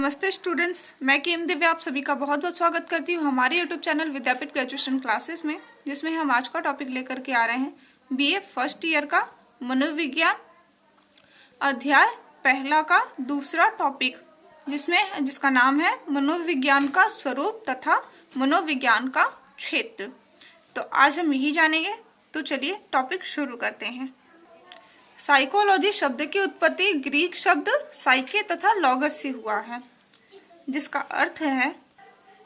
नमस्ते स्टूडेंट्स, मैं केम दिव्या आप सभी का बहुत बहुत स्वागत करती हूँ हमारे यूट्यूब चैनल विद्यापीठ ग्रेजुएशन क्लासेस में, जिसमें हम आज का टॉपिक लेकर के आ रहे हैं बीए फर्स्ट ईयर का मनोविज्ञान अध्याय पहला का दूसरा टॉपिक, जिसका नाम है मनोविज्ञान का स्वरूप तथा मनोविज्ञान का क्षेत्र। तो आज हम यही जानेंगे। तो चलिए टॉपिक शुरू करते हैं। साइकोलॉजी शब्द की उत्पत्ति ग्रीक शब्द साइके तथा लॉगस से हुआ है, जिसका अर्थ है,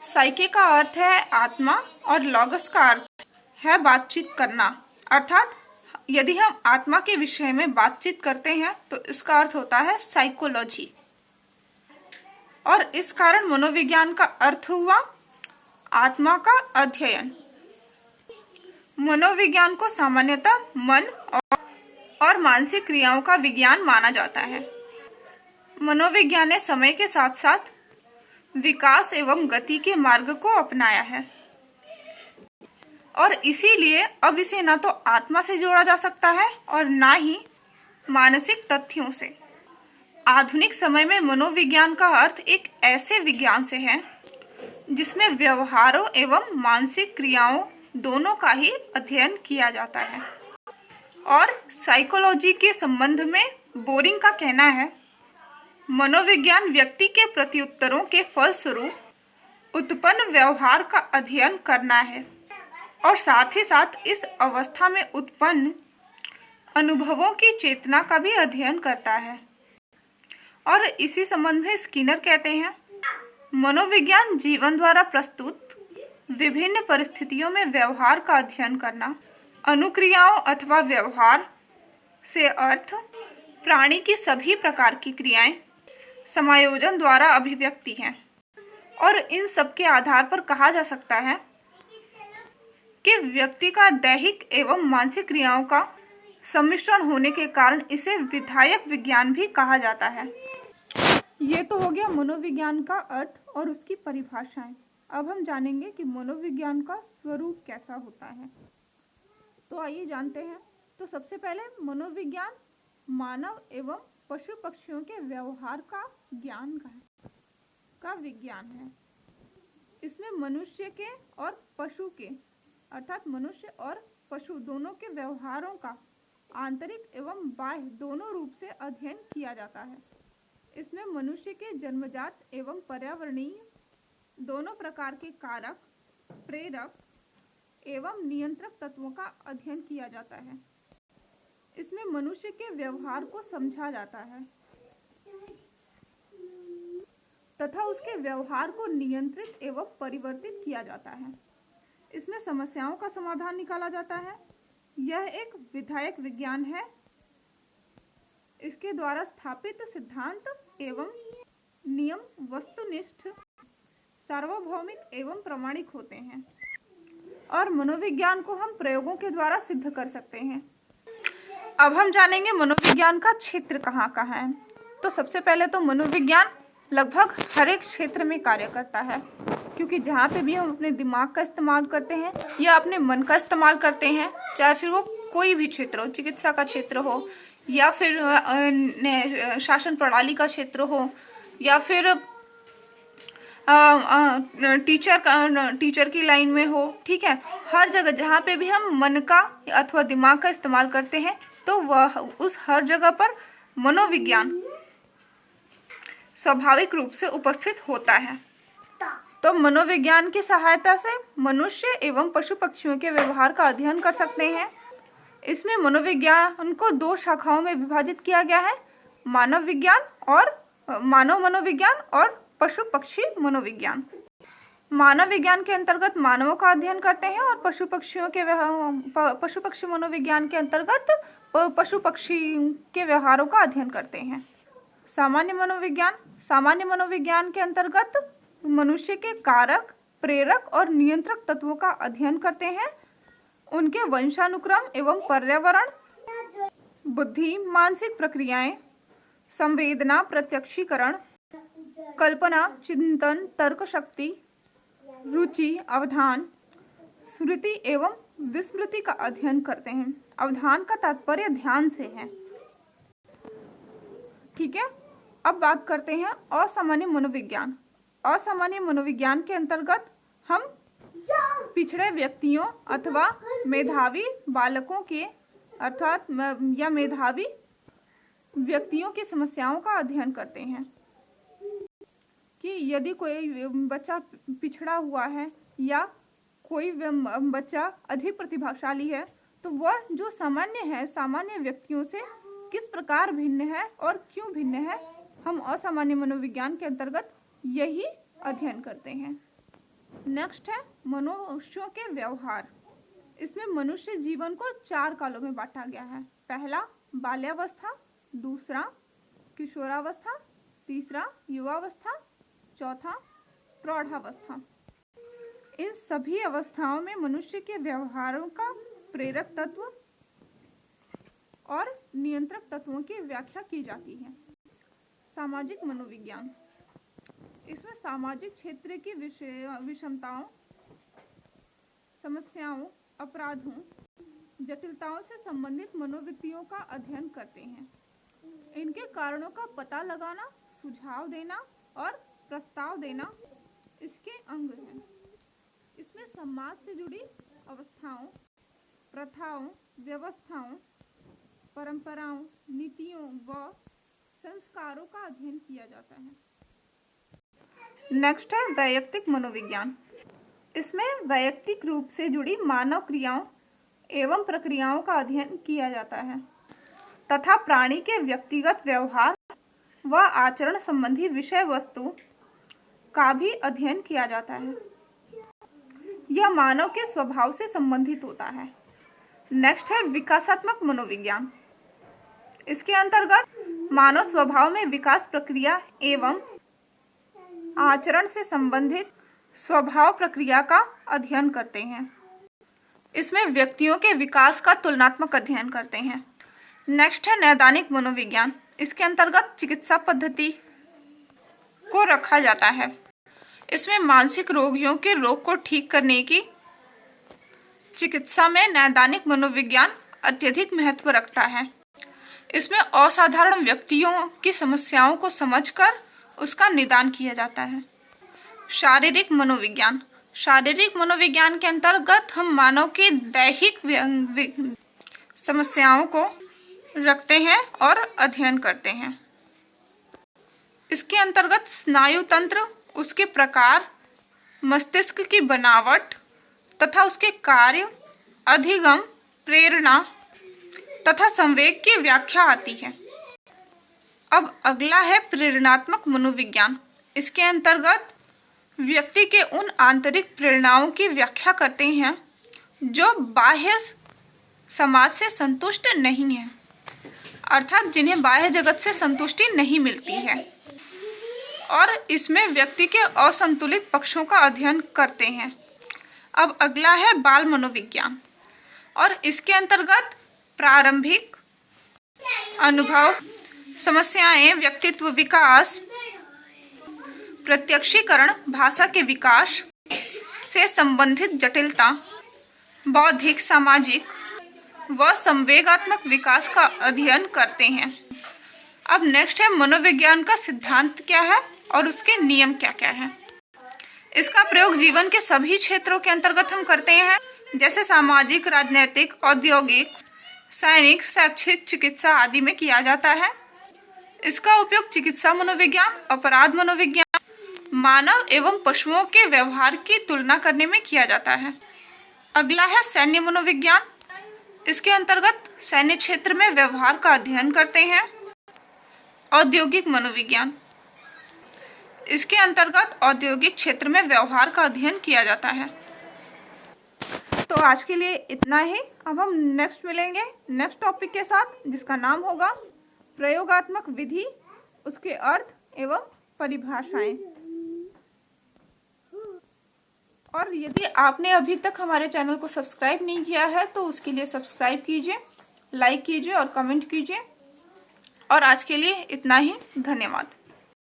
साइके का अर्थ है आत्मा और लॉगस का अर्थ है बातचीत करना। अर्थात यदि हम आत्मा के विषय में बातचीत करते हैं तो इसका अर्थ होता है साइकोलॉजी। और इस कारण मनोविज्ञान का अर्थ हुआ आत्मा का अध्ययन। मनोविज्ञान को सामान्यतः मन और मानसिक क्रियाओं का विज्ञान माना जाता है। मनोविज्ञान ने समय के साथ साथ विकास एवं गति के मार्ग को अपनाया है और इसीलिए अब इसे न तो आत्मा से जोड़ा जा सकता है और न ही मानसिक तथ्यों से। आधुनिक समय में मनोविज्ञान का अर्थ एक ऐसे विज्ञान से है जिसमें व्यवहारों एवं मानसिक क्रियाओं दोनों का ही अध्ययन किया जाता है। और साइकोलॉजी के संबंध में बोरिंग का कहना है, मनोविज्ञान व्यक्ति के प्रत्युत्तरों के फलस्वरूप उत्पन्न व्यवहार का अध्ययन करना है और साथ ही साथ इस अवस्था में उत्पन्न अनुभवों की चेतना का भी अध्ययन करता है। और इसी संबंध में स्किनर कहते हैं, मनोविज्ञान जीवन द्वारा प्रस्तुत विभिन्न परिस्थितियों में व्यवहार का अध्ययन करना, अनुक्रियाओं अथवा व्यवहार से अर्थ प्राणी की सभी प्रकार की क्रियाएं समायोजन द्वारा अभिव्यक्ति हैं और इन सब के आधार पर कहा जा सकता है कि व्यक्ति का दैहिक एवं मानसिक क्रियाओं का सम्मिश्रण होने के कारण इसे विधायक विज्ञान भी कहा जाता है। ये तो हो गया मनोविज्ञान का अर्थ और उसकी परिभाषाएं। अब हम जानेंगे कि मनोविज्ञान का स्वरूप कैसा होता है। तो आइए जानते हैं। तो सबसे पहले मनोविज्ञान मानव एवं पशु पक्षियों के व्यवहार का ज्ञान का विज्ञान है। इसमें मनुष्य के और पशु के अर्थात मनुष्य और पशु दोनों के व्यवहारों का आंतरिक एवं बाह्य दोनों रूप से अध्ययन किया जाता है। इसमें मनुष्य के जन्मजात एवं पर्यावरणीय दोनों प्रकार के कारक, प्रेरक एवं नियंत्रक तत्वों का अध्ययन किया जाता है। इसमें मनुष्य के व्यवहार को समझा जाता है तथा उसके व्यवहार को नियंत्रित एवं परिवर्तित किया जाता है। इसमें समस्याओं का समाधान निकाला जाता है। यह एक विधायक विज्ञान है। इसके द्वारा स्थापित सिद्धांत एवं नियम वस्तुनिष्ठ, सार्वभौमिक एवं प्रामाणिक होते हैं और मनोविज्ञान को हम प्रयोगों के द्वारा सिद्ध कर सकते हैं। अब हम जानेंगे मनोविज्ञान का क्षेत्र कहाँ कहाँ है। तो सबसे पहले तो मनोविज्ञान लगभग हर एक क्षेत्र में कार्य करता है, क्योंकि जहाँ पे भी हम अपने दिमाग का इस्तेमाल करते हैं या अपने मन का इस्तेमाल करते हैं, चाहे फिर वो कोई भी क्षेत्र हो, चिकित्सा का क्षेत्र हो या फिर शासन प्रणाली का क्षेत्र हो या फिर टीचर की लाइन में हो, ठीक है, हर जगह जहाँ पे भी हम मन का अथवा दिमाग का इस्तेमाल करते हैं तो वह उस हर जगह पर मनोविज्ञान स्वाभाविक रूप से उपस्थित होता है। तो मनोविज्ञान की सहायता से मनुष्य एवं पशु पक्षियों के व्यवहार का अध्ययन कर सकते हैं। इसमें मनोविज्ञान को दो शाखाओं में विभाजित किया गया है, मानव मनोविज्ञान और पशु पक्षी मनोविज्ञान। मानव विज्ञान के अंतर्गत मानवों का अध्ययन करते हैं और पशु पक्षी मनोविज्ञान के अंतर्गत पशु पक्षी के व्यवहारों का अध्ययन करते हैं। सामान्य मनोविज्ञान के अंतर्गत मनुष्य के कारक, प्रेरक और नियंत्रक तत्वों का अध्ययन करते हैं, उनके वंशानुक्रम एवं पर्यावरण, बुद्धि, मानसिक प्रक्रियाएं, संवेदना, प्रत्यक्षीकरण, कल्पना, चिंतन, तर्क शक्ति, रुचि, अवधान, स्मृति एवं विस्मृति का अध्ययन करते हैं। अवधान का तात्पर्य ध्यान से है, ठीक है। अब बात करते हैं असामान्य मनोविज्ञान। असामान्य मनोविज्ञान के अंतर्गत हम पिछड़े व्यक्तियों अथवा मेधावी बालकों के अर्थात या मेधावी व्यक्तियों की समस्याओं का अध्ययन करते हैं कि यदि कोई बच्चा पिछड़ा हुआ है या कोई बच्चा अधिक प्रतिभाशाली है तो वह जो सामान्य है, सामान्य व्यक्तियों से किस प्रकार भिन्न है और क्यों भिन्न है, हम असामान्य मनोविज्ञान के अंतर्गत यही अध्ययन करते हैं। नेक्स्ट है मनुष्यों के व्यवहार। इसमें मनुष्य जीवन को 4 कालों में बांटा गया है। पहला बाल्यावस्था, दूसरा किशोरावस्था, तीसरा युवावस्था, चौथा प्रौढ़ावस्था। इन सभी अवस्थाओं में मनुष्य के व्यवहारों का प्रेरक तत्व और नियंत्रक तत्वों की व्याख्या की जाती है। सामाजिक मनोविज्ञान। इसमें सामाजिक क्षेत्र की विषमताओं, समस्याओं, अपराधों, जटिलताओं से संबंधित मनोवृत्तियों का अध्ययन करते हैं। इनके कारणों का पता लगाना, सुझाव देना और प्रस्ताव देना इसके अंग हैं। इसमें समाज से जुड़ी अवस्थाओं, प्रथाओं, व्यवस्थाओं, परंपराओं, नीतियों व संस्कारों का अध्ययन किया जाता है। नेक्स्ट है वैयक्तिक मनोविज्ञान। इसमें वैयक्तिक रूप से जुड़ी मानव क्रियाओं एवं प्रक्रियाओं का अध्ययन किया जाता है तथा प्राणी के व्यक्तिगत व्यवहार व आचरण संबंधी विषय वस्तु का भी अध्ययन किया जाता है। यह मानव के स्वभाव से संबंधित होता है। नेक्स्ट है विकासात्मक मनोविज्ञान। इसके अंतर्गत मानव स्वभाव में विकास प्रक्रिया एवं आचरण से संबंधित स्वभाव प्रक्रिया का अध्ययन करते हैं। इसमें व्यक्तियों के विकास का तुलनात्मक अध्ययन करते हैं। नेक्स्ट है नैदानिक मनोविज्ञान। इसके अंतर्गत चिकित्सा पद्धति को रखा जाता है। इसमें मानसिक रोगियों के रोग को ठीक करने की चिकित्सा में नैदानिक मनोविज्ञान अत्यधिक महत्व रखता है। इसमें असाधारण व्यक्तियों की समस्याओं को समझकर उसका निदान किया जाता है। शारीरिक मनोविज्ञान। शारीरिक मनोविज्ञान के अंतर्गत हम मानव की दैहिक समस्याओं को रखते हैं और अध्ययन करते हैं। इसके अंतर्गत स्नायु तंत्र, उसके प्रकार, मस्तिष्क की बनावट तथा उसके कार्य, अधिगम, प्रेरणा तथा संवेग की व्याख्या आती है। अब अगला है प्रेरणात्मक मनोविज्ञान। इसके अंतर्गत व्यक्ति के उन आंतरिक प्रेरणाओं की व्याख्या करते हैं जो बाह्य समाज से संतुष्ट नहीं है, अर्थात जिन्हें बाह्य जगत से संतुष्टि नहीं मिलती है, और इसमें व्यक्ति के असंतुलित पक्षों का अध्ययन करते हैं। अब अगला है बाल मनोविज्ञान और इसके अंतर्गत प्रारंभिक अनुभव, समस्याएं, व्यक्तित्व विकास, प्रत्यक्षीकरण, भाषा के विकास से संबंधित जटिलता, बौद्धिक, सामाजिक व संवेगात्मक विकास का अध्ययन करते हैं। अब नेक्स्ट है मनोविज्ञान का सिद्धांत क्या है और उसके नियम क्या क्या हैं। इसका प्रयोग जीवन के सभी क्षेत्रों के अंतर्गत हम करते हैं, जैसे सामाजिक, राजनैतिक, औद्योगिक, सैनिक, शैक्षिक, चिकित्सा आदि में किया जाता है। इसका उपयोग चिकित्सा मनोविज्ञान, अपराध मनोविज्ञान, मानव एवं पशुओं के व्यवहार की तुलना करने में किया जाता है। अगला है सैन्य मनोविज्ञान। इसके अंतर्गत सैन्य क्षेत्र में व्यवहार का अध्ययन करते हैं। औद्योगिक मनोविज्ञान, इसके अंतर्गत औद्योगिक क्षेत्र में व्यवहार का अध्ययन किया जाता है। तो आज के लिए इतना ही। अब हम नेक्स्ट मिलेंगे नेक्स्ट टॉपिक के साथ, जिसका नाम होगा प्रयोगात्मक विधि, उसके अर्थ एवं परिभाषाएं। और यदि आपने अभी तक हमारे चैनल को सब्सक्राइब नहीं किया है तो उसके लिए सब्सक्राइब कीजिए, लाइक कीजिए और कमेंट कीजिए। और आज के लिए इतना ही। धन्यवाद।